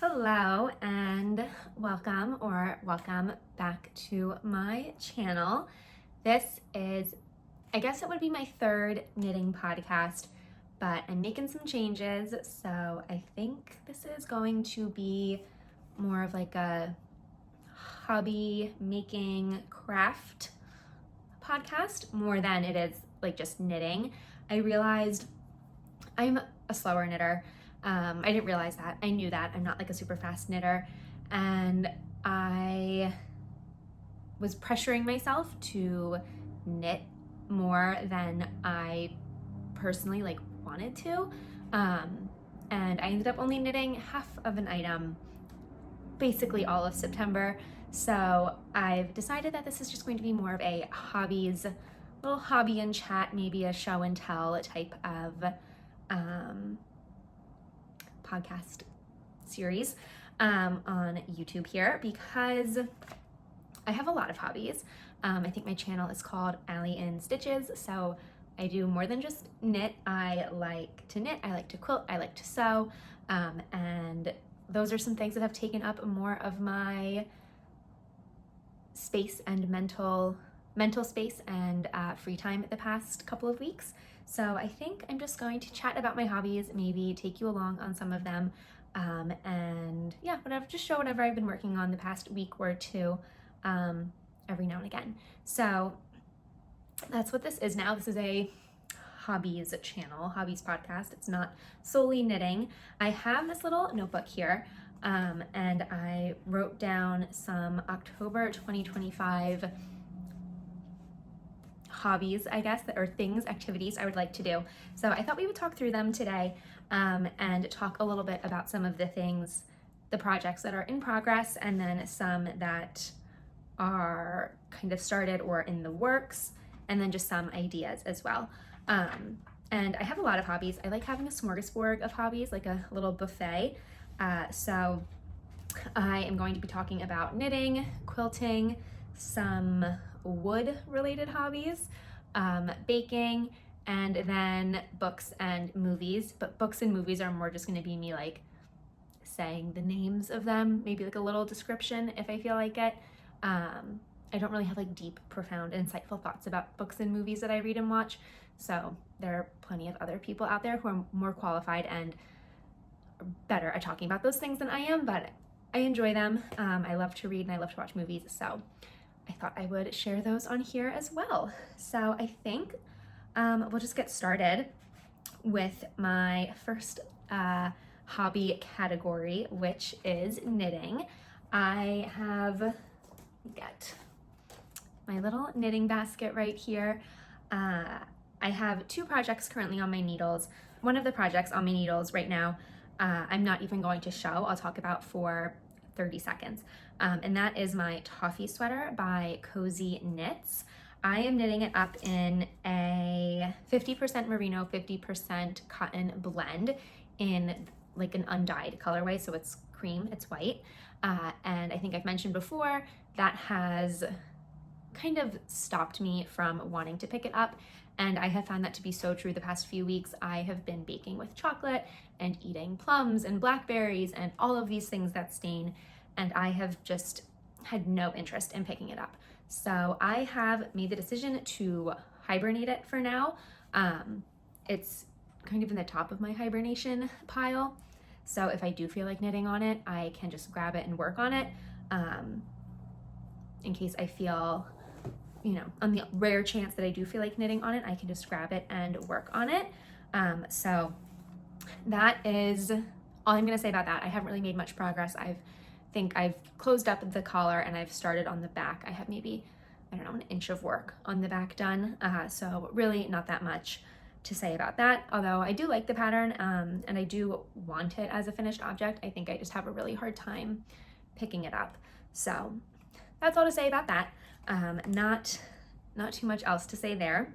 Hello and welcome back to my channel. This is, I guess it would be my third knitting podcast, but I'm making some changes. So I think this is going to be more of like a hobby making craft podcast more than it is like just knitting. I realized I'm a slower knitter. I didn't realize that. I knew that. I'm not like a super fast knitter. And I was pressuring myself to knit more than I personally like wanted to. And I ended up only knitting half of an item basically all of September. So I've decided that this is just going to be more of a hobbies, little hobby and chat, maybe a show and tell type of podcast series on YouTube here, because I have a lot of hobbies. I think my channel is called Allie in Stitches, so I do more than just knit. I like to knit, I like to quilt, I like to sew, and those are some things that have taken up more of my space and mental space and free time the past couple of weeks. So I think I'm just going to chat about my hobbies, maybe take you along on some of them, and yeah, whatever, just show whatever I've been working on the past week or two, every now and again. So that's what this is now. This is a hobbies channel, hobbies podcast. It's not solely knitting. I have this little notebook here, and I wrote down some October 2025 hobbies, I guess, or things, activities I would like to do. So I thought we would talk through them today, and talk a little bit about some of the things, the projects that are in progress, and then some that are kind of started or in the works, and then just some ideas as well. And I have a lot of hobbies. I like having a smorgasbord of hobbies, like a little buffet. So I am going to be talking about knitting, quilting, some wood related hobbies, baking, and then books and movies. But books and movies are more just going to be me like saying the names of them, maybe like a little description if I feel like it. I don't really have like deep, profound, insightful thoughts about books and movies that I read and watch. So there are plenty of other people out there who are more qualified and better at talking about those things than I am, but I enjoy them. I love to read and I love to watch movies, so I thought I would share those on here as well. So I think we'll just get started with my first hobby category, which is knitting. I have got my little knitting basket right here. I have two projects currently on my needles. One of the projects on my needles right now, I'm not even going to show. I'll talk about for 30 seconds. And that is my toffee sweater by Cozy Knits. I am knitting it up in a 50% merino, 50% cotton blend in like an undyed colorway. So it's cream, it's white. And I think I've mentioned before that has kind of stopped me from wanting to pick it up. And I have found that to be so true the past few weeks. I have been baking with chocolate and eating plums and blackberries and all of these things that stain, and I have just had no interest in picking it up. So I have made the decision to hibernate it for now. It's kind of in the top of my hibernation pile. So if I do feel like knitting on it, I can just grab it and work on it. In case I feel, on the rare chance that I do feel like knitting on it, I can just grab it and work on it. So that is all I'm gonna say about that. I haven't really made much progress. I think I've closed up the collar and I've started on the back. I have maybe, an inch of work on the back done. So really not that much to say about that. Although I do like the pattern, and I do want it as a finished object. I think I just have a really hard time picking it up. So that's all to say about that. Not too much else to say there.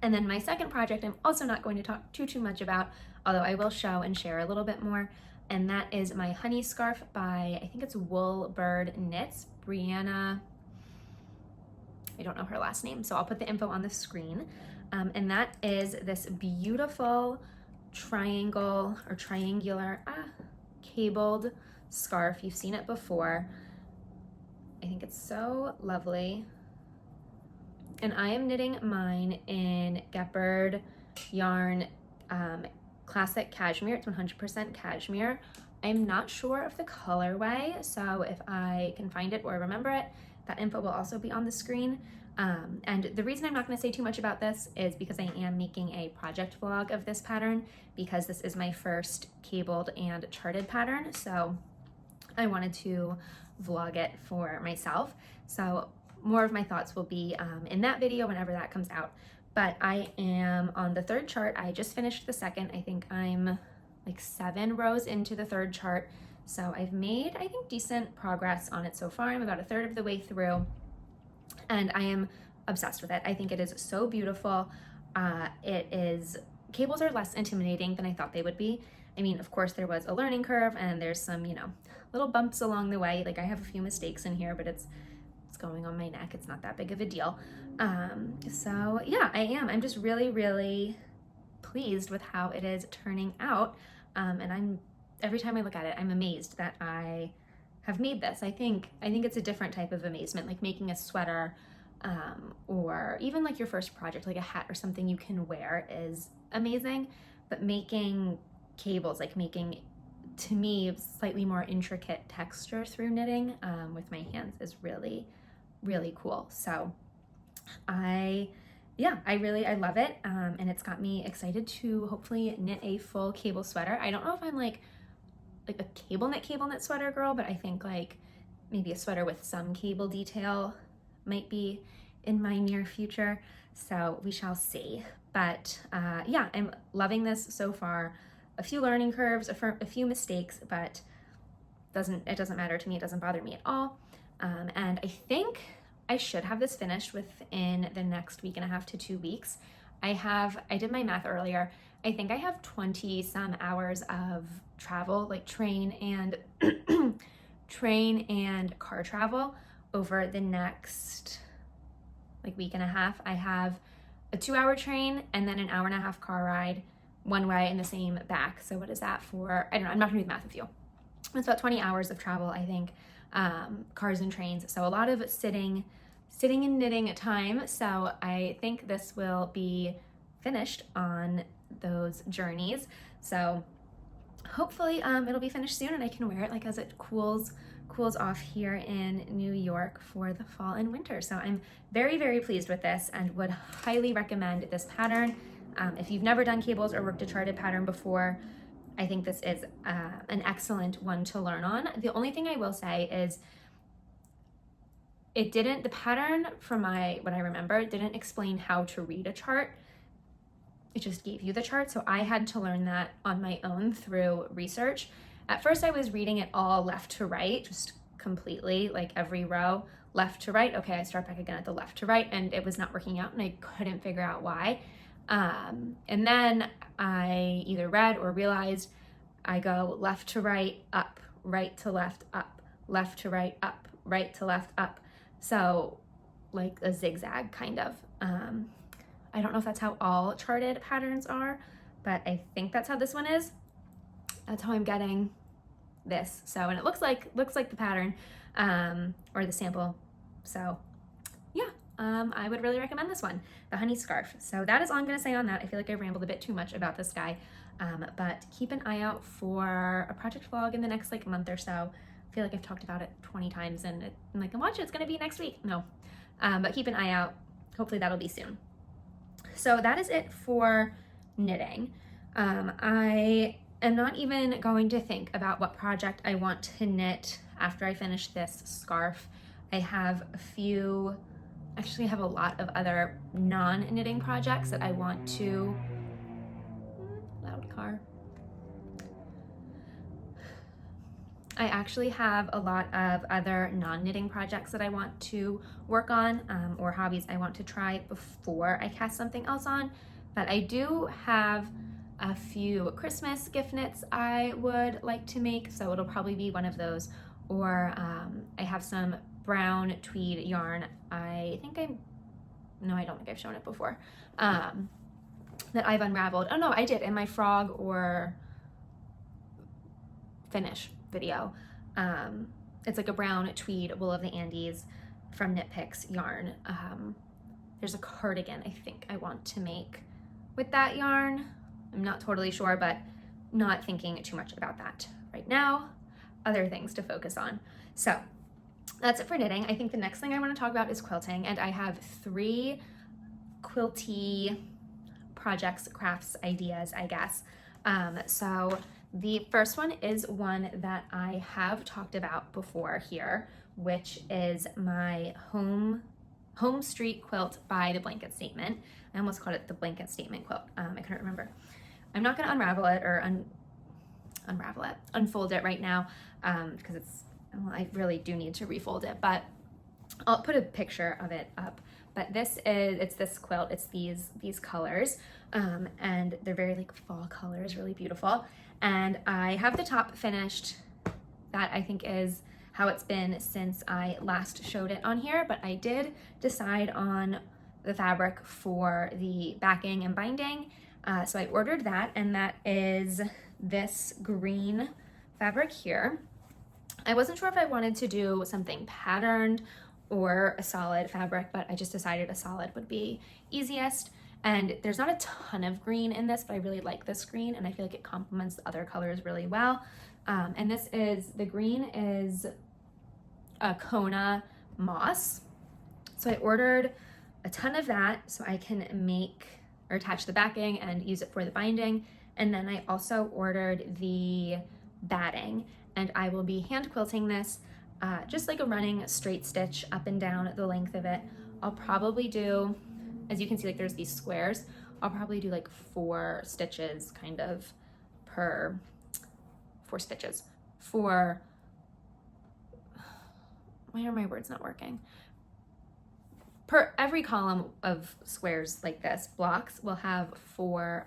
And then my second project, I'm also not going to talk too much about, although I will show and share a little bit more. And that is my honey scarf by, I think it's Wool Bird Knits, Brianna. I don't know her last name, so I'll put the info on the screen. And that is this beautiful triangle or triangular cabled scarf. You've seen it before. I think it's so lovely. And I am knitting mine in Gepard yarn, classic cashmere. It's 100% cashmere. I'm not sure of the colorway, so if I can find it or remember it, that info will also be on the screen. And the reason I'm not going to say too much about this is because I am making a project vlog of this pattern, because this is my first cabled and charted pattern, so I wanted to vlog it for myself. So more of my thoughts will be in that video whenever that comes out. But I am on the third chart. I just finished the second. I think I'm like 7 rows into the third chart. So I've made, I think, decent progress on it so far. I'm about a third of the way through, and I am obsessed with it. I think it is so beautiful. Cables are less intimidating than I thought they would be. I mean, of course, there was a learning curve and there's some, you know, little bumps along the way. Like I have a few mistakes in here, but it's going on my neck. It's not that big of a deal. So yeah, I'm just really, really pleased with how it is turning out. And every time I look at it, I'm amazed that I have made this. I think it's a different type of amazement, like making a sweater, or even like your first project, like a hat or something you can wear is amazing. But making cables, like making, to me, slightly more intricate texture through knitting with my hands is really, really cool. So I love it, and it's got me excited to hopefully knit a full cable sweater. I don't know if I'm like a cable knit sweater girl, but I think like maybe a sweater with some cable detail might be in my near future, so we shall see. But yeah, I'm loving this so far. A few learning curves, a few mistakes, but it doesn't matter to me. It doesn't bother me at all. And I think I should have this finished within the next week and a half to 2 weeks. I did my math earlier. I think I have 20 some hours of travel, like train and car travel over the next like week and a half. I have a 2-hour train and then an 1.5-hour car ride one way and the same back. So what is that for? I don't know. I'm not gonna do the math with you. It's about 20 hours of travel, I think, cars and trains. So a lot of sitting and knitting time. So I think this will be finished on those journeys. So hopefully it'll be finished soon and I can wear it like as it cools off here in New York for the fall and winter. So I'm very, very pleased with this and would highly recommend this pattern. If you've never done cables or worked a charted pattern before, I think this is an excellent one to learn on. The only thing I will say is the pattern from what I remember, didn't explain how to read a chart. It just gave you the chart. So I had to learn that on my own through research. At first I was reading it all left to right, just completely, like every row left to right. Okay, I start back again at the left to right, and it was not working out and I couldn't figure out why. And then I either read or realized I go left to right, up, right to left, up, left to right, up, right to left, up. So like a zigzag kind of. I don't know if that's how all charted patterns are, but I think that's how this one is. That's how I'm getting this. So, and it looks like the pattern, or the sample. So yeah, I would really recommend this one, the honey scarf. So that is all I'm gonna say on that. I feel like I rambled a bit too much about this guy, but keep an eye out for a project vlog in the next like month or so. I feel like I've talked about it 20 times and I'm like, watch it, it's gonna be next week. No, but keep an eye out. Hopefully that'll be soon. So that is it for knitting. I am not even going to think about what project I want to knit after I finish this scarf. I have actually have a lot of other non-knitting projects that I want to, loud car. I actually have a lot of other non-knitting projects that I want to work on, or hobbies I want to try before I cast something else on. But I do have a few Christmas gift knits I would like to make, so it'll probably be one of those. Or I have some brown tweed yarn. I don't think I've shown it before, that I've unraveled. Oh no, I did in my frog or finish video. It's like a brown tweed wool of the Andes from Knit Picks yarn. There's a cardigan I think I want to make with that yarn. I'm not totally sure, but not thinking too much about that right now. Other things to focus on. So that's it for knitting. I think the next thing I want to talk about is quilting, and I have 3 quilty projects, crafts, ideas, I guess. So the first one is one that I have talked about before here, which is my home street quilt by the Blanket Statement. I almost called it the Blanket Statement quilt. I couldn't remember. I'm not going to unravel it or unfold it right now, because well, I really do need to refold it, but I'll put a picture of it up. But it's this quilt, it's these colors, and they're very like fall colors, really beautiful. And I have the top finished. That I think is how it's been since I last showed it on here, but I did decide on the fabric for the backing and binding. So I ordered that, and that is this green fabric here. I wasn't sure if I wanted to do something patterned or a solid fabric, but I just decided a solid would be easiest. And there's not a ton of green in this, but I really like this green, and I feel like it complements the other colors really well. And the green is a Kona moss. So I ordered a ton of that so I can make or attach the backing and use it for the binding. And then I also ordered the batting, and I will be hand quilting this, just like a running straight stitch up and down the length of it. I'll probably do, as you can see, like there's these squares. I'll probably do like 4 stitches kind of per 4 stitches for, why are my words not working? Per every column of squares like this, blocks will have 4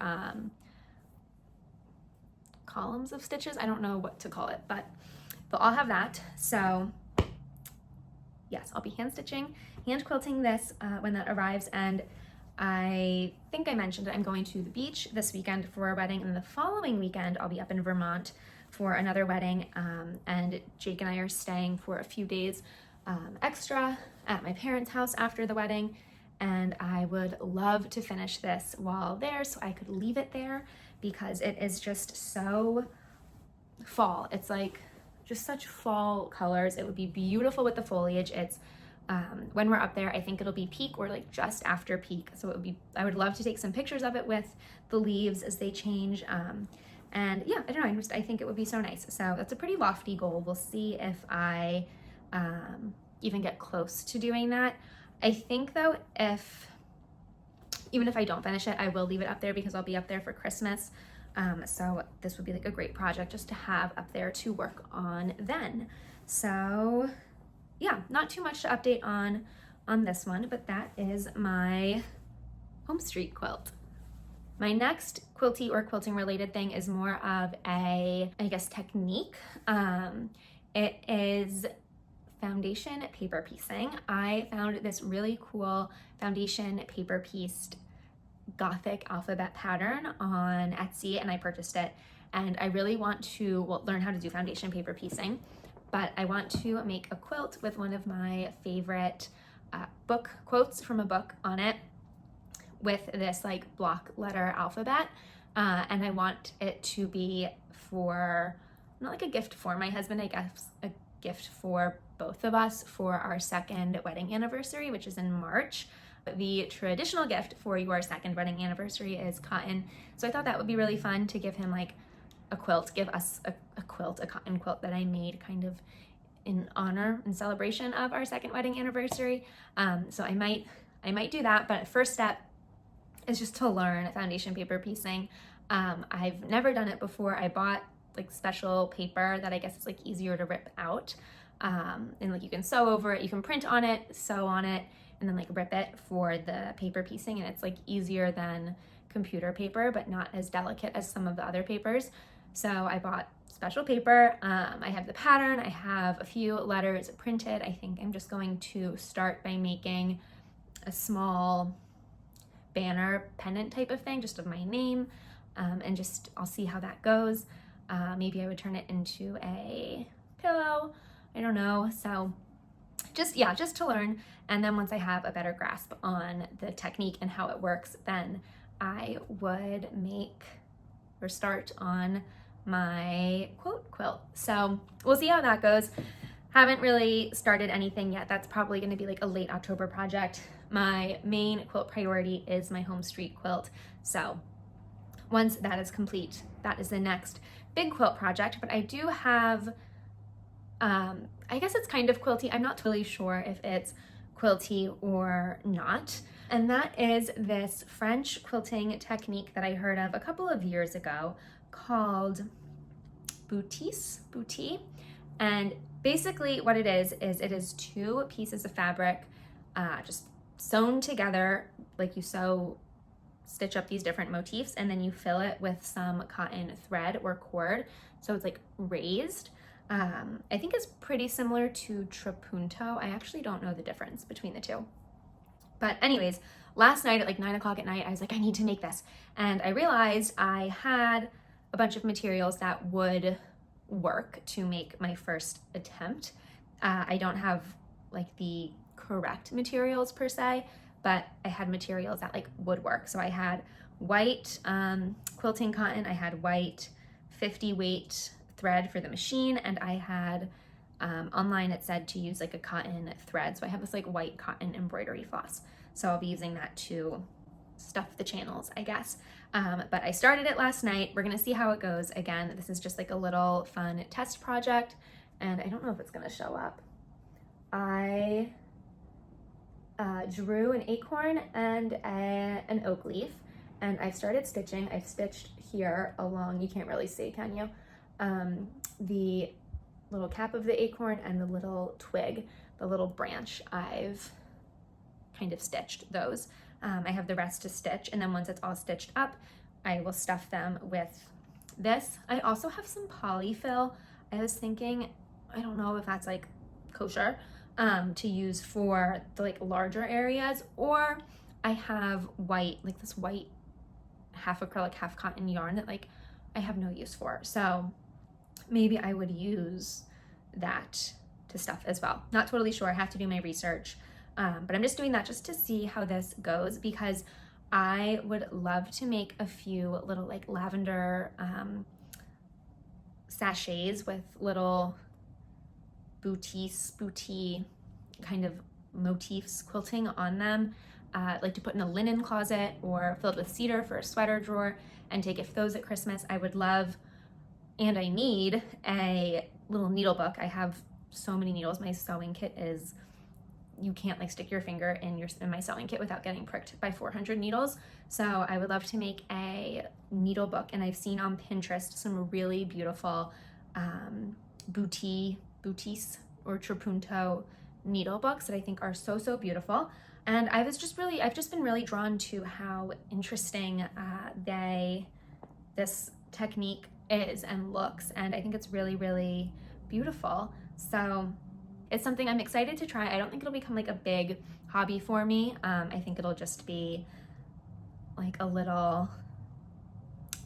columns of stitches. I don't know what to call it, but I'll have that. So yes, I'll be hand quilting this when that arrives. And I think I mentioned it, I'm going to the beach this weekend for a wedding, and the following weekend I'll be up in Vermont for another wedding, and Jake and I are staying for a few days extra at my parents' house after the wedding, and I would love to finish this while there so I could leave it there, because it is just so fall. It's like just such fall colors. It would be beautiful with the foliage. It's when we're up there, I think it'll be peak or like just after peak, so I would love to take some pictures of it with the leaves as they change. And yeah, I don't know, I think it would be so nice. So that's a pretty lofty goal. We'll see if I even get close to doing that. I think though, even if I don't finish it, I will leave it up there because I'll be up there for Christmas. So this would be like a great project just to have up there to work on then. So yeah, not too much to update on this one, but that is my home street quilt. My next quilty or quilting related thing is more of a, I guess, technique. It is foundation paper piecing. I found this really cool foundation paper pieced Gothic alphabet pattern on Etsy, and I purchased it. And I really want to learn how to do foundation paper piecing, but I want to make a quilt with one of my favorite book quotes from a book on it, with this like block letter alphabet, and I want it to be for, not like a gift for my husband, I guess a gift for both of us for our 2nd wedding anniversary, which is in March. The traditional gift for your 2nd wedding anniversary is cotton, so I thought that would be really fun to give him like a quilt, give us a quilt, a cotton quilt that I made kind of in honor and celebration of our 2nd wedding anniversary. So I might do that, but first step is just to learn foundation paper piecing. I've never done it before. I bought like special paper that I guess is like easier to rip out, and like you can sew over it, you can print on it, sew on it, and then like rip it for the paper piecing, and it's like easier than computer paper, but not as delicate as some of the other papers. So I bought special paper. I have the pattern, I have a few letters printed. I think I'm just going to start by making a small banner pendant type of thing, just of my name, and just I'll see how that goes. Maybe I would turn it into a pillow. I don't know. So just to learn. And then once I have a better grasp on the technique and how it works, then I would make or start on my quote quilt. So we'll see how that goes. Haven't really started anything yet. That's probably going to be like a late October project. My main quilt priority is my home street quilt. So once that is complete, that is the next big quilt project. But I do have, I guess it's kind of quilty. I'm not totally sure if it's quilty or not. And that is this French quilting technique that I heard of a couple of years ago called boutie. And basically what it is 2 pieces of fabric just sewn together, like you stitch up these different motifs, and then you fill it with some cotton thread or cord, so it's like raised. I think it's pretty similar to trapunto. I actually don't know the difference between the two. But anyways, last night at like 9 o'clock at night, I was like, I need to make this. And I realized I had a bunch of materials that would work to make my first attempt. I don't have like the correct materials per se, but I had materials that like would work. So I had white quilting cotton, I had white 50 weight thread for the machine, and I had online it said to use like a cotton thread. So I have this like white cotton embroidery floss. So I'll be using that to stuff the channels, I guess. But I started it last night. We're gonna see how it goes. Again, this is just like a little fun test project, and I don't know if it's gonna show up. I drew an acorn and an oak leaf, and I started stitching. I've stitched here along, you can't really see, can you? The little cap of the acorn and the little twig, the little branch, I've kind of stitched those. I have the rest to stitch, and then once it's all stitched up, I will stuff them with this. I also have some polyfill. I was thinking, I don't know if that's like kosher, to use for the like larger areas, or I have white, like this white half acrylic, half cotton yarn that like I have no use for. So maybe I would use that to stuff as well. Not totally sure, I have to do my research. But I'm just doing that just to see how this goes, because I would love to make a few little like lavender sachets with little boutique kind of motifs quilting on them, like to put in a linen closet or filled with cedar for a sweater drawer and to gift those at Christmas. I would love, and I need a little needle book. I have so many needles. My sewing kit is, you can't like stick your finger in my sewing kit without getting pricked by 400 needles. So I would love to make a needle book, and I've seen on Pinterest some really beautiful bouties or trapunto needle books that I think are so beautiful. And I've just been really drawn to how interesting this technique is and looks, and I think it's really beautiful. So it's something I'm excited to try. I don't think it'll become like a big hobby for me. I think it'll just be like a little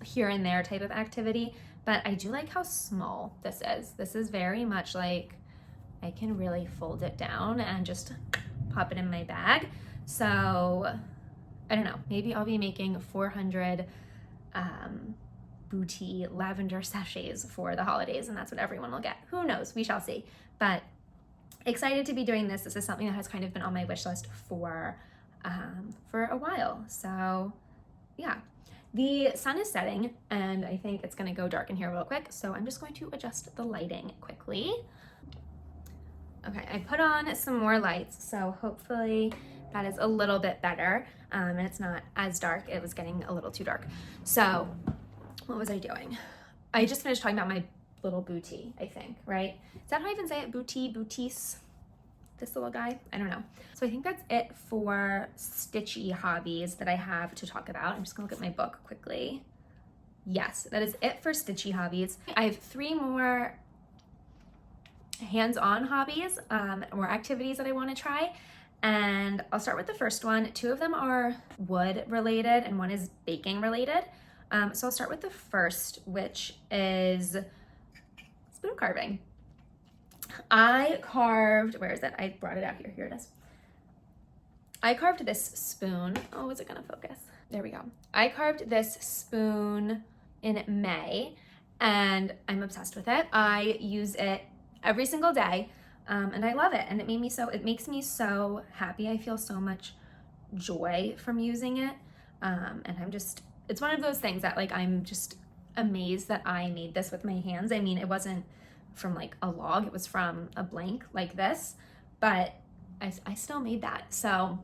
here and there type of activity, but I do like how small this is. This is very much like I can really fold it down and just pop it in my bag. So I don't know, maybe I'll be making 400 boutique lavender sachets for the holidays, and that's what everyone will get. Who knows? We shall see. But excited to be doing this. This is something that has kind of been on my wish list for a while. So yeah, the sun is setting, and I think it's gonna go dark in here real quick. So I'm just going to adjust the lighting quickly. Okay, I put on some more lights, so hopefully that is a little bit better, and it's not as dark. It was getting a little too dark. So what was I doing? I just finished talking about my little boutique, I think, right? Is that how I even say it? Bouties? This little guy? I don't know. So I think that's it for stitchy hobbies that I have to talk about. I'm just gonna look at my book quickly. Yes, that is it for stitchy hobbies. I have 3 more hands-on hobbies or activities that I want to try, and I'll start with the first one. 2 of them are wood related and one is baking related. So I'll start with the first, which is spoon carving. I carved, where is it? I brought it out here. Here it is. I carved this spoon. Oh, is it gonna focus? There we go. I carved this spoon in May and I'm obsessed with it. I use it every single day and I love it. And it makes me so happy. I feel so much joy from using it. And it's one of those things that like, I'm just amazed that I made this with my hands. I mean, it wasn't from like a log, it was from a blank like this, but I still made that. So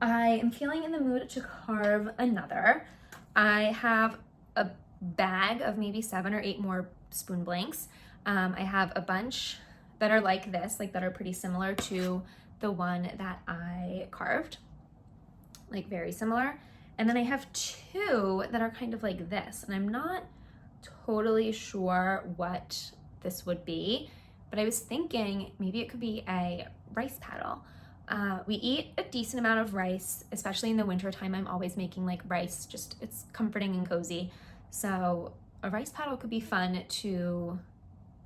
I am feeling in the mood to carve another. I have a bag of maybe 7 or 8 more spoon blanks. I have a bunch that are like this, like that are pretty similar to the one that I carved, like very similar. And then I have 2 that are kind of like this, and I'm not totally sure what this would be, but I was thinking maybe it could be a rice paddle. We eat a decent amount of rice, especially in the winter time. I'm always making like rice, it's comforting and cozy. So a rice paddle could be fun to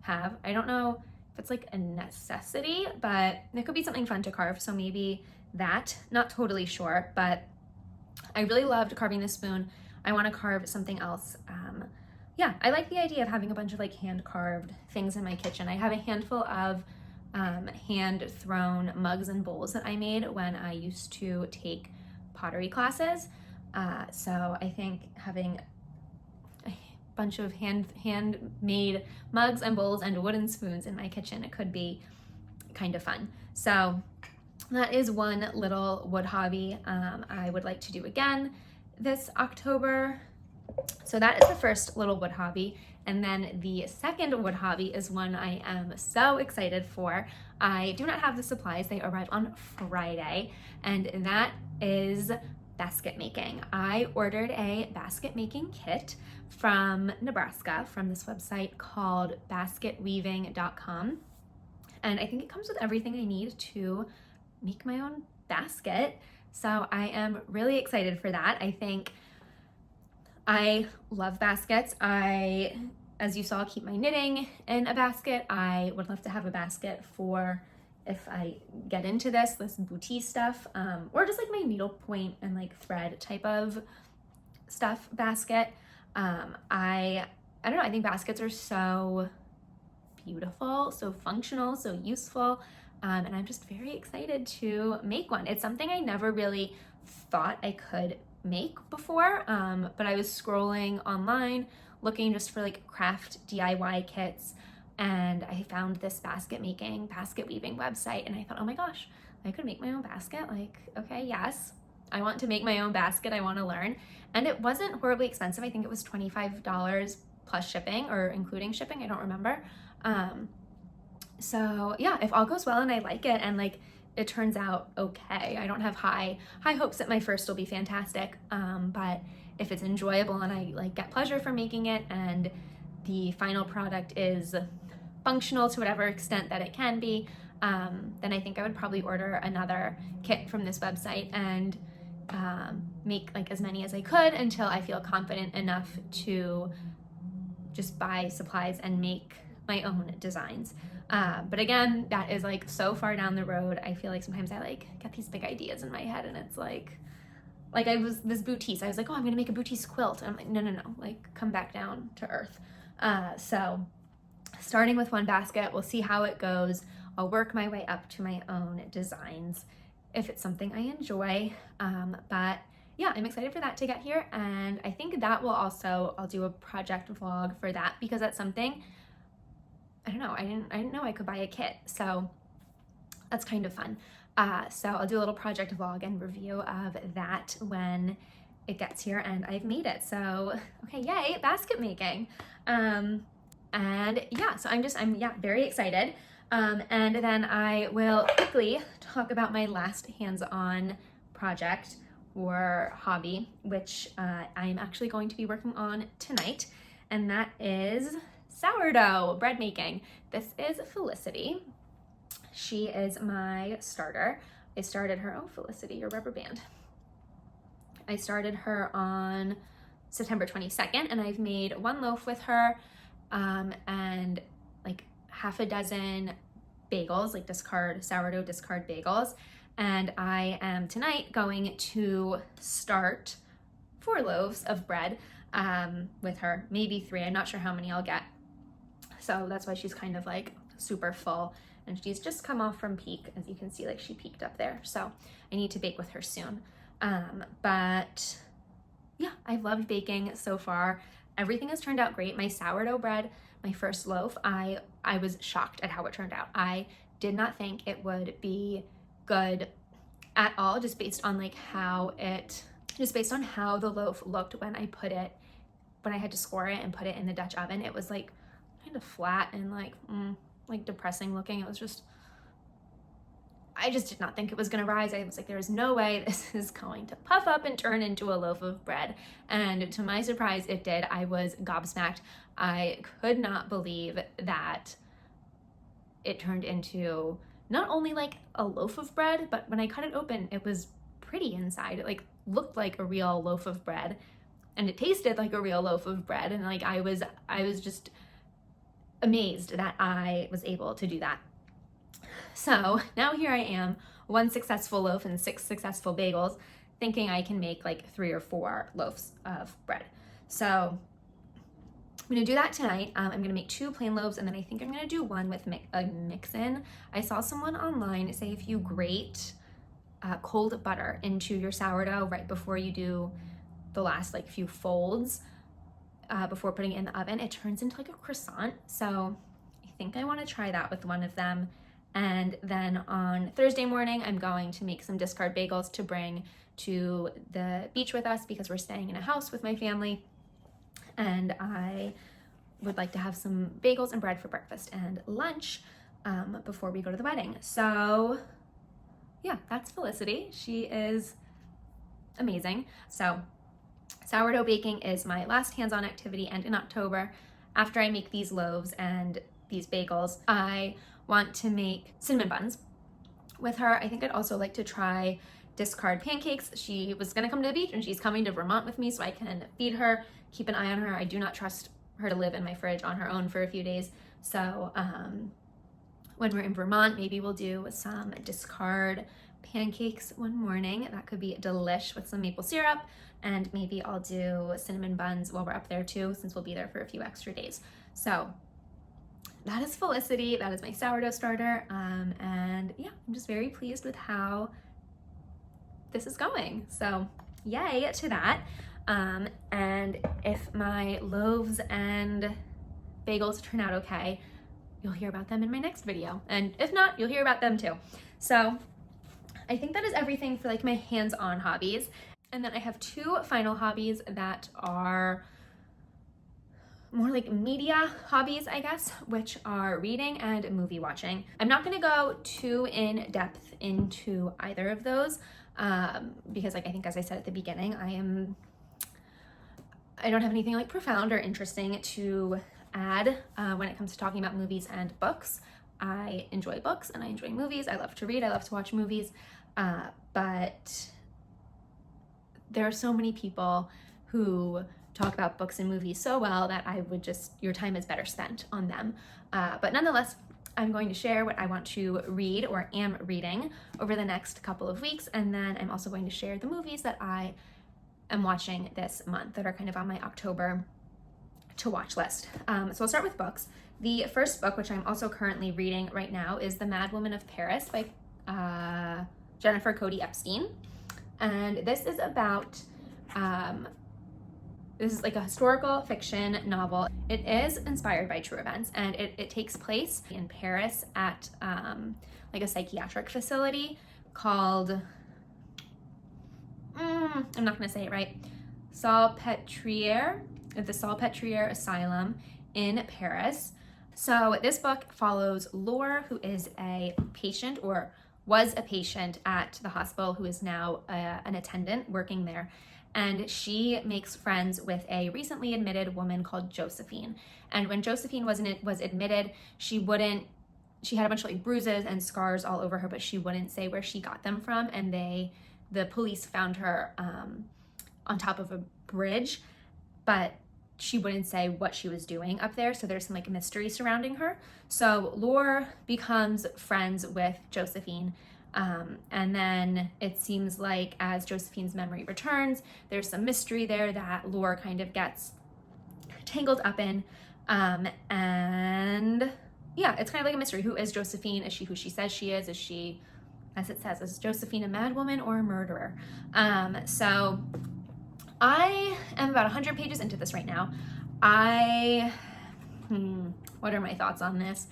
have. I don't know if it's like a necessity, but it could be something fun to carve. So maybe that, not totally sure, but I really loved carving this spoon. I want to carve something else. Yeah, I like the idea of having a bunch of like hand carved things in my kitchen. I have a handful of hand thrown mugs and bowls that I made when I used to take pottery classes. So I think having a bunch of handmade mugs and bowls and wooden spoons in my kitchen, it could be kind of fun. So that is one little wood hobby I would like to do again this October. So that is the first little wood hobby. And then the second wood hobby is one I am so excited for. I do not have the supplies. They arrive on Friday, and that is basket making. I ordered a basket making kit from Nebraska from this website called basketweaving.com. And I think it comes with everything I need to make my own basket. So I am really excited for that. I think I love baskets. As you saw, keep my knitting in a basket. I would love to have a basket for if I get into this boutique stuff, or just like my needlepoint and like thread type of stuff basket. I don't know, I think baskets are so beautiful, so functional, so useful. And I'm just very excited to make one. It's something I never really thought I could make before, but I was scrolling online looking just for like craft DIY kits, and I found this basket weaving website, and I thought, oh my gosh, I could make my own basket. Like, okay, yes, I want to make my own basket. I want to learn. And it wasn't horribly expensive. I think it was $25 plus shipping, or including shipping, I don't remember. So yeah, if all goes well and I like it and like it turns out okay, I don't have high hopes that my first will be fantastic, but if it's enjoyable and I like get pleasure from making it and the final product is functional to whatever extent that it can be, then I think I would probably order another kit from this website and make like as many as I could until I feel confident enough to just buy supplies and make my own designs. But again, that is like so far down the road. I feel like sometimes I like get these big ideas in my head and it's like I was this boutique. I was like, oh, I'm gonna make a boutique quilt. And I'm like, no, like come back down to earth. So starting with one basket, we'll see how it goes. I'll work my way up to my own designs if it's something I enjoy. But yeah, I'm excited for that to get here. And I think that will also, I'll do a project vlog for that because that's something, I don't know, I didn't know I could buy a kit. So that's kind of fun. So I'll do a little project vlog and review of that when it gets here and I've made it. So, okay, yay, basket making. And yeah, so I'm very excited. And then I will quickly talk about my last hands-on project or hobby, which I'm actually going to be working on tonight. And that is sourdough bread making. This is Felicity. She is my starter. I started her, oh, Felicity, your rubber band. I started her on September 22nd, and I've made one loaf with her and like half a dozen bagels, like sourdough discard bagels. And I am tonight going to start 4 loaves of bread with her, maybe 3. I'm not sure how many I'll get. So that's why she's kind of like super full, and she's just come off from peak. As you can see, like she peaked up there. So I need to bake with her soon. But yeah, I've loved baking so far. Everything has turned out great. My sourdough bread, my first loaf, I was shocked at how it turned out. I did not think it would be good at all, just based on how the loaf looked when I had to score it and put it in the Dutch oven. It was like kind of flat and like depressing looking. I just did not think it was gonna rise. I was like, there's no way this is going to puff up and turn into a loaf of bread. And to my surprise, it did. I was gobsmacked. I could not believe that it turned into not only like a loaf of bread, but when I cut it open, it was pretty inside. It like looked like a real loaf of bread, and it tasted like a real loaf of bread. And like I was just amazed that I was able to do that. So now here I am, 1 successful loaf and 6 successful bagels, thinking I can make like 3 or 4 loaves of bread. So I'm gonna do that tonight. I'm gonna make 2 plain loaves, and then I think I'm gonna do one with a mix-in. I saw someone online say if you grate cold butter into your sourdough right before you do the last like few folds before putting it in the oven, it turns into like a croissant. So I think I wanna try that with one of them. And then on Thursday morning, I'm going to make some discard bagels to bring to the beach with us, because we're staying in a house with my family. And I would like to have some bagels and bread for breakfast and lunch before we go to the wedding. So yeah, that's Felicity. She is amazing. So sourdough baking is my last hands-on activity, and in October, after I make these loaves and these bagels, I want to make cinnamon buns with her. I think I'd also like to try discard pancakes. She was gonna come to the beach, and she's coming to Vermont with me so I can feed her, keep an eye on her. I do not trust her to live in my fridge on her own for a few days. So when we're in Vermont, maybe we'll do some discard pancakes one morning. That could be delish with some maple syrup, and maybe I'll do cinnamon buns while we're up there too, since we'll be there for a few extra days. So that is Felicity. That is my sourdough starter. And yeah, I'm just very pleased with how this is going. So yay to that. And if my loaves and bagels turn out okay, you'll hear about them in my next video. And if not, you'll hear about them too. So I think that is everything for like my hands-on hobbies. And then I have 2 final hobbies that are more like media hobbies, I guess, which are reading and movie watching. I'm not gonna go too in depth into either of those because like I think, as I said at the beginning, I don't have anything like profound or interesting to add when it comes to talking about movies and books. I enjoy books and I enjoy movies. I love to read, I love to watch movies, but there are so many people who talk about books and movies so well that your time is better spent on them. But nonetheless, I'm going to share what I want to read or am reading over the next couple of weeks. And then I'm also going to share the movies that I am watching this month that are kind of on my October to watch list. So I'll start with books. The first book, which I'm also currently reading right now, is The Mad Woman of Paris by Jennifer Cody Epstein. And this is about this is like a historical fiction novel. It is inspired by true events, and it takes place in Paris at like a psychiatric facility called, I'm not gonna say it right, Salpêtrière, the Salpêtrière Asylum in Paris. So this book follows Laure, who is a patient, or was a patient at the hospital, who is now an attendant working there. And she makes friends with a recently admitted woman called Josephine. And when Josephine was admitted, she had a bunch of like bruises and scars all over her, but she wouldn't say where she got them from. And the police found her on top of a bridge, but she wouldn't say what she was doing up there. So there's some like mystery surrounding her. So Lore becomes friends with Josephine. And then it seems like as Josephine's memory returns, there's some mystery there that Lore kind of gets tangled up in. And yeah, it's kind of like a mystery. Who is Josephine? Is she who she says she is? Is she, as it says, is Josephine a mad woman or a murderer? So I am about 100 pages into this right now. What are my thoughts on this?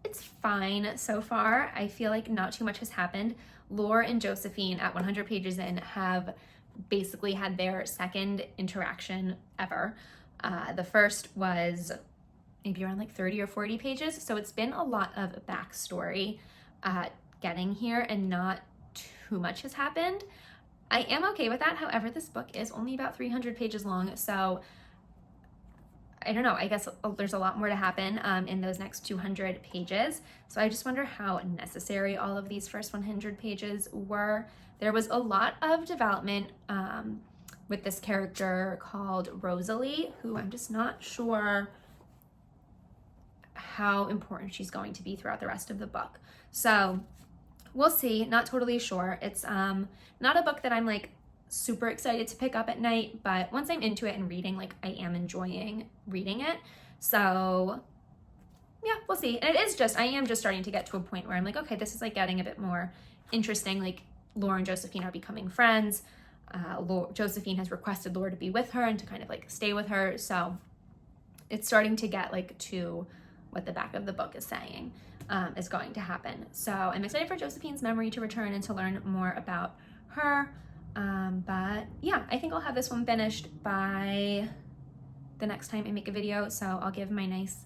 It's fine so far. I feel like not too much has happened. Lore and Josephine at 100 pages in have basically had their second interaction ever. The first was maybe around like 30 or 40 pages. So it's been a lot of backstory getting here, and not too much has happened. I am okay with that. However, this book is only about 300 pages long. So I don't know, I guess there's a lot more to happen in those next 200 pages. So I just wonder how necessary all of these first 100 pages were. There was a lot of development with this character called Rosalie, who I'm just not sure how important she's going to be throughout the rest of the book. So we'll see, not totally sure. It's not a book that I'm like super excited to pick up at night, but once I'm into it and reading, like I am enjoying reading it. So yeah, we'll see. And I am just starting to get to a point where I'm like, okay, this is like getting a bit more interesting. Like Lore and Josephine are becoming friends. Josephine has requested Lore to be with her and to kind of like stay with her. So it's starting to get like to what the back of the book is saying is going to happen. So I'm excited for Josephine's memory to return and to learn more about her. But yeah, I think I'll have this one finished by the next time I make a video. So I'll give my nice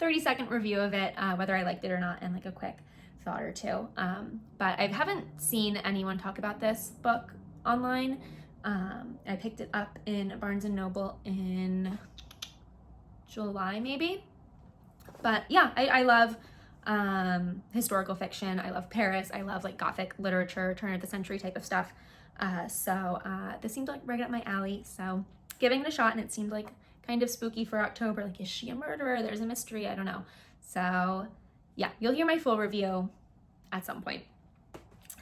30-second review of it, whether I liked it or not, and like a quick thought or two. But I haven't seen anyone talk about this book online. I picked it up in Barnes & Noble in July maybe. But yeah, I love historical fiction. I love Paris. I love like Gothic literature, turn of the century type of stuff. So this seemed like right up my alley. So giving it a shot, and it seemed like kind of spooky for October. Like, is she a murderer? There's a mystery. I don't know. So yeah, you'll hear my full review at some point.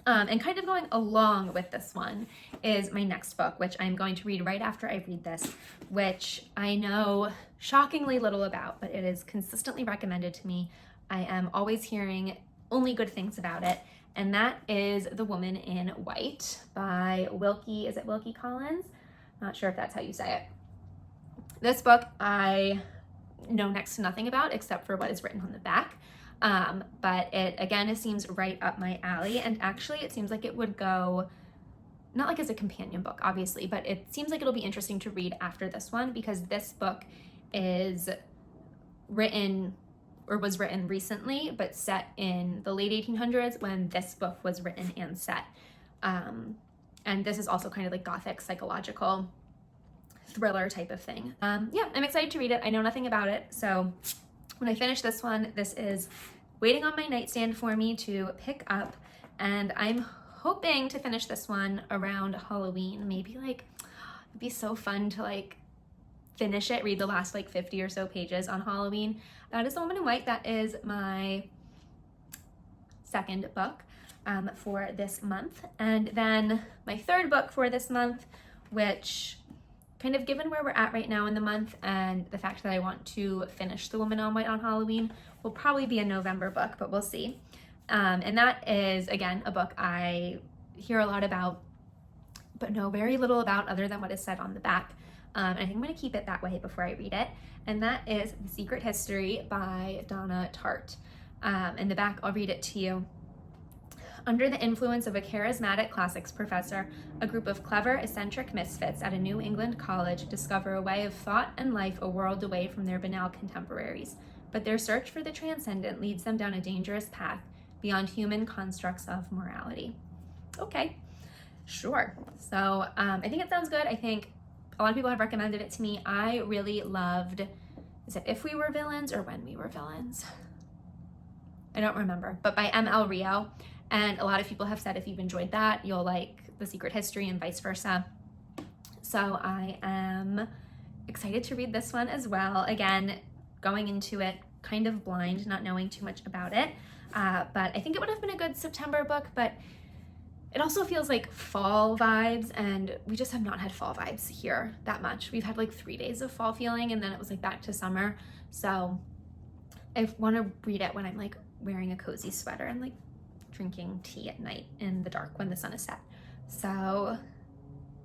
And kind of going along with this one is my next book, which I'm going to read right after I read this, which I know shockingly little about, but it is consistently recommended to me. I am always hearing only good things about it, and that is The Woman in White by Wilkie, is it Wilkie Collins? Not sure if that's how you say it. This book I know next to nothing about except for what is written on the back. But it seems right up my alley, and actually it seems like it would go, not like as a companion book obviously, but it seems like it'll be interesting to read after this one, because this book is written, or was written recently, but set in the late 1800s when this book was written and set. And this is also kind of like Gothic psychological thriller type of thing. Yeah, I'm excited to read it. I know nothing about it, so when I finish this one, this is waiting on my nightstand for me to pick up, and I'm hoping to finish this one around Halloween. Maybe like, it'd be so fun to like finish it, read the last like 50 or so pages on Halloween. That is The Woman in White. That is my second book for this month. And then my third book for this month, which kind of given where we're at right now in the month and the fact that I want to finish The Woman in White on Halloween, will probably be a November book, but we'll see. And that is, again, a book I hear a lot about, but know very little about other than what is said on the back. And I think I'm going to keep it that way before I read it. And that is The Secret History by Donna Tartt. In the back, I'll read it to you. Under the influence of a charismatic classics professor, a group of clever, eccentric misfits at a New England college discover a way of thought and life a world away from their banal contemporaries. But their search for the transcendent leads them down a dangerous path beyond human constructs of morality. Okay, sure. So I think it sounds good. I think a lot of people have recommended it to me. I really loved, is it If We Were Villains or When We Were Villains? I don't remember, but by M.L. Rio. And a lot of people have said if you've enjoyed that, you'll like The Secret History and vice versa. So I am excited to read this one as well. Again, going into it kind of blind, not knowing too much about it. But I think it would have been a good September book, but it also feels like fall vibes, and we just have not had fall vibes here that much. We've had like 3 days of fall feeling, and then it was like back to summer. So I want to read it when I'm like wearing a cozy sweater and like drinking tea at night in the dark when the sun is set. So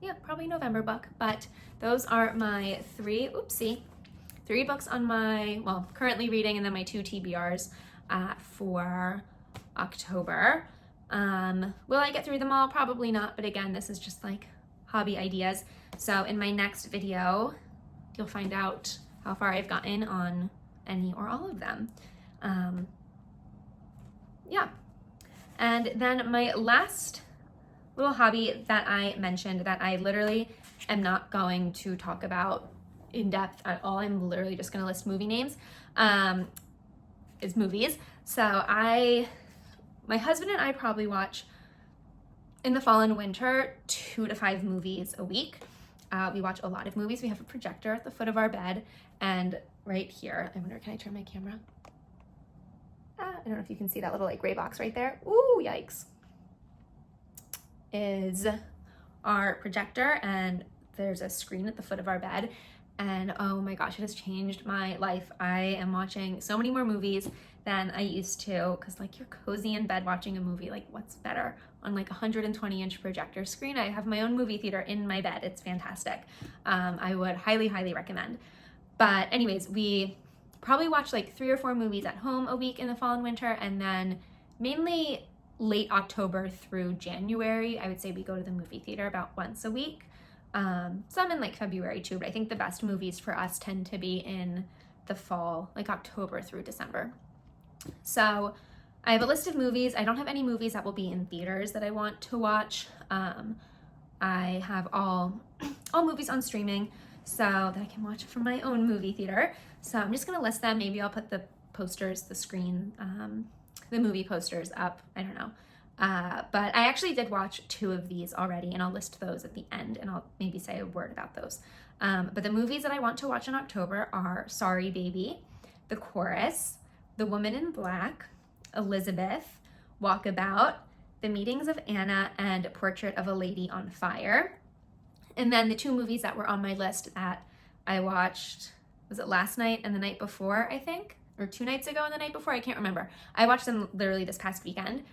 yeah, probably November book, but those are my three books on my, well, currently reading, and then my 2 TBRs for October. Will I get through them all? Probably not, but again, this is just like hobby ideas. So in my next video, you'll find out how far I've gotten on any or all of them. Yeah. And then my last little hobby that I mentioned that I literally am not going to talk about in depth at all, I'm literally just gonna list movie names, is movies. So my husband and I probably watch in the fall and winter 2 to 5 movies a week. We watch a lot of movies. We have a projector at the foot of our bed, and right here, I wonder, can I turn my camera? I don't know if you can see that little like gray box right there. Ooh, yikes. Is our projector, and there's a screen at the foot of our bed, and oh my gosh, it has changed my life. I am watching so many more movies than I used to, because like you're cozy in bed watching a movie, like what's better on like a 120-inch projector screen? I have my own movie theater in my bed. It's fantastic. I would highly, highly recommend. But anyways, we probably watch like 3 or 4 movies at home a week in the fall and winter, and then mainly late October through January, I would say we go to the movie theater about once a week. Some in like February too, but I think the best movies for us tend to be in the fall, like October through December. So I have a list of movies. I don't have any movies that will be in theaters that I want to watch. I have all movies on streaming so that I can watch from my own movie theater. So I'm just gonna list them. Maybe I'll put the posters, the screen, the movie posters up. I don't know. But I actually did watch 2 of these already, and I'll list those at the end, and I'll maybe say a word about those. But the movies that I want to watch in October are Sorry Baby, The Chorus, The Woman in Black, Elizabeth, Walkabout, The Meetings of Anna, and Portrait of a Lady on Fire. And then the 2 movies that were on my list that I watched, was it last night and the night before, I think? Or 2 nights ago and the night before? I can't remember. I watched them literally this past weekend.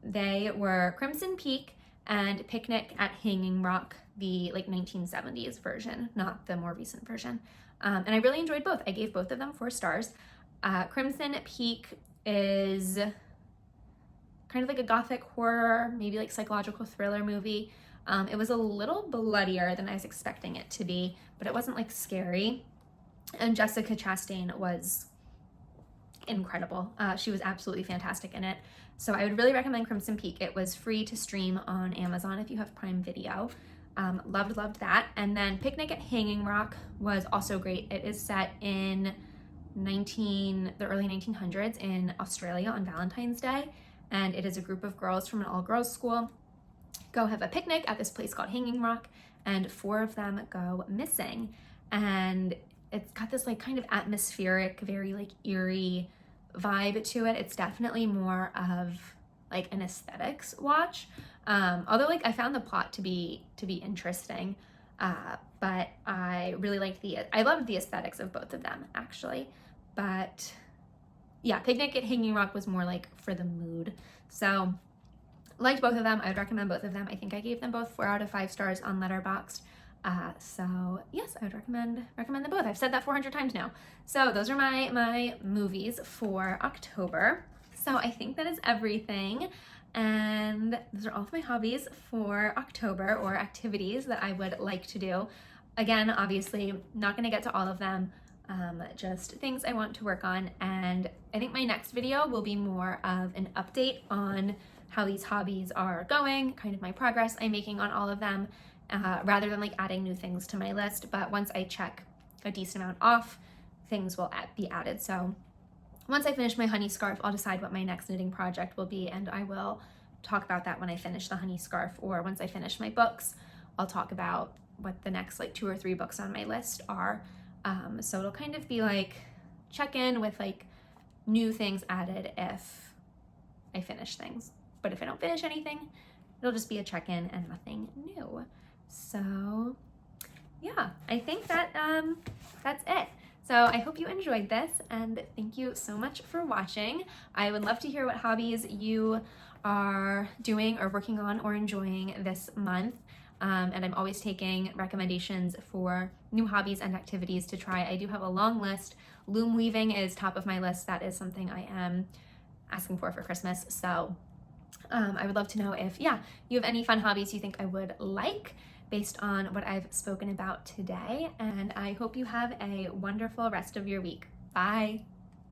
They were Crimson Peak and Picnic at Hanging Rock, the like 1970s version, not the more recent version. And I really enjoyed both. I gave both of them 4 stars. Crimson Peak is kind of like a gothic horror, maybe like psychological thriller movie. It was a little bloodier than I was expecting it to be, but it wasn't like scary. And Jessica Chastain was incredible. She was absolutely fantastic in it. So I would really recommend Crimson Peak. It was free to stream on Amazon if you have Prime Video. Loved that. And then Picnic at Hanging Rock was also great. It is set in the early 1900s in Australia on Valentine's Day. And it is a group of girls from an all-girls school go have a picnic at this place called Hanging Rock, and 4 of them go missing. And it's got this like kind of atmospheric, very like eerie vibe to it. It's definitely more of like an aesthetics watch. Although like I found the plot to be interesting, but I really liked I loved the aesthetics of both of them actually. But yeah, Picnic at Hanging Rock was more like for the mood. So liked both of them. I would recommend both of them. I think I gave them both 4 out of 5 stars on Letterboxd. So yes, I would recommend them both. I've said that 400 times now. So those are my movies for October. So I think that is everything. And those are all of my hobbies for October, or activities that I would like to do. Again, obviously not going to get to all of them, just things I want to work on. And I think my next video will be more of an update on how these hobbies are going, kind of my progress I'm making on all of them, rather than like adding new things to my list. But once I check a decent amount off, things will be added. So once I finish my honey scarf, I'll decide what my next knitting project will be, and I will talk about that when I finish the honey scarf, or once I finish my books, I'll talk about what the next like 2 or 3 books on my list are. So it'll kind of be like check in with like new things added if I finish things. But if I don't finish anything, it'll just be a check-in and nothing new. So yeah, I think that that's it. So I hope you enjoyed this, and thank you so much for watching. I would love to hear what hobbies you are doing or working on or enjoying this month. And I'm always taking recommendations for new hobbies and activities to try. I do have a long list. Loom weaving is top of my list. That is something I am asking for Christmas. So I would love to know if, you have any fun hobbies you think I would like based on what I've spoken about today. And I hope you have a wonderful rest of your week. Bye.